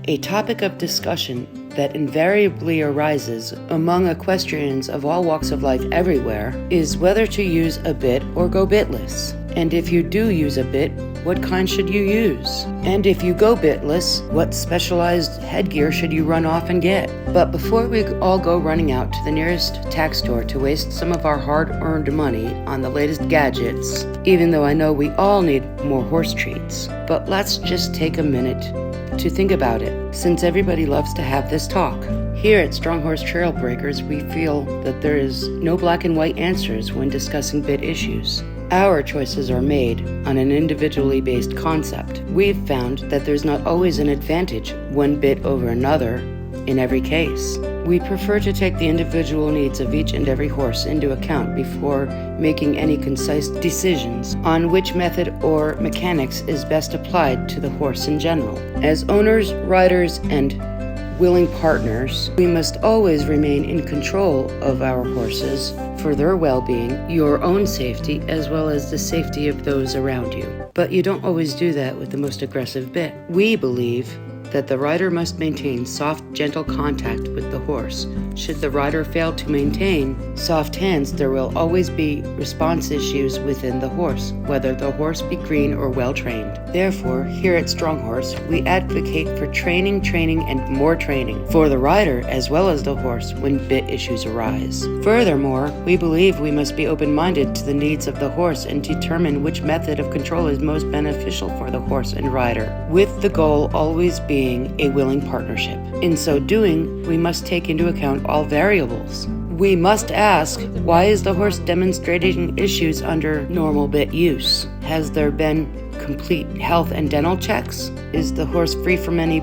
A topic of discussion that invariably arises among equestrians of all walks of life everywhere is whether to use a bit or go bitless. And if you do use a bit, what kind should you use? And if you go bitless, what specialized headgear should you run off and get? But before we all go running out to the nearest tack store to waste some of our hard-earned money on the latest gadgets, even though I know we all need more horse treats, but let's just take a minute to think about it, since everybody loves to have this talk. Here at Strong Horse Trail Breakers, we feel that there is no black and white answers when discussing bit issues. Our choices are made on an individually based concept. We've found that there's not always an advantage one bit over another in every case. We prefer to take the individual needs of each and every horse into account before making any concise decisions on which method or mechanics is best applied to the horse in general. As owners, riders, and willing partners, we must always remain in control of our horses for their well-being, your own safety, as well as the safety of those around you. But you don't always do that with the most aggressive bit. We believe that the rider must maintain soft, gentle contact with the horse. Should the rider fail to maintain soft hands, there will always be response issues within the horse, whether the horse be green or well-trained. Therefore, here at Strong Horse, we advocate for training, and more training for the rider as well as the horse when bit issues arise. Furthermore, we believe we must be open-minded to the needs of the horse and determine which method of control is most beneficial for the horse and rider, with the goal always being a willing partnership. In so doing, we must take into account all variables. We must ask, why is the horse demonstrating issues under normal bit use? Has there been complete health and dental checks? Is the horse free from any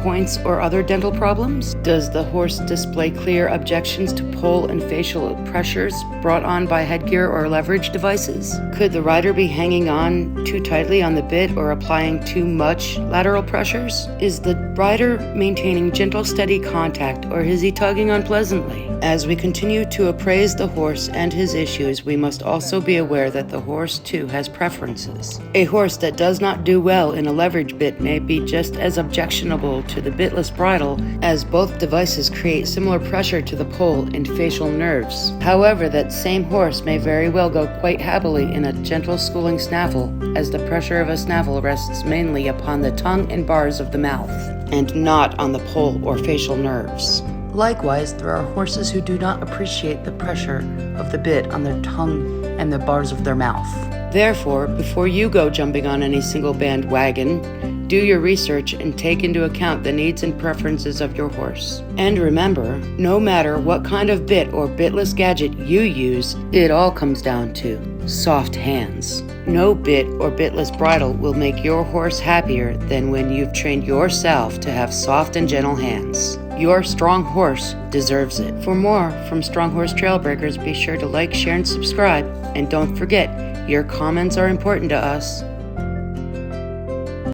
points or other dental problems? Does the horse display clear objections to pull and facial pressures brought on by headgear or leverage devices? Could the rider be hanging on too tightly on the bit or applying too much lateral pressures? Is the rider maintaining gentle, steady contact, or is he tugging unpleasantly? As we continue to appraise the horse and his issues, we must also be aware that the horse too has preferences. A horse that does not do well in a leverage bit may be just as objectionable to the bitless bridle, as both devices create similar pressure to the poll and facial nerves. However, that same horse may very well go quite happily in a gentle schooling snaffle, as the pressure of a snaffle rests mainly upon the tongue and bars of the mouth, and not on the poll or facial nerves. Likewise, there are horses who do not appreciate the pressure of the bit on their tongue and the bars of their mouth. Therefore, before you go jumping on any single bandwagon, do your research and take into account the needs and preferences of your horse. And remember, no matter what kind of bit or bitless gadget you use, it all comes down to soft hands. No bit or bitless bridle will make your horse happier than when you've trained yourself to have soft and gentle hands. Your strong horse deserves it. For more from Strong Horse Trail Breakers, be sure to like, share, and subscribe. And don't forget, your comments are important to us.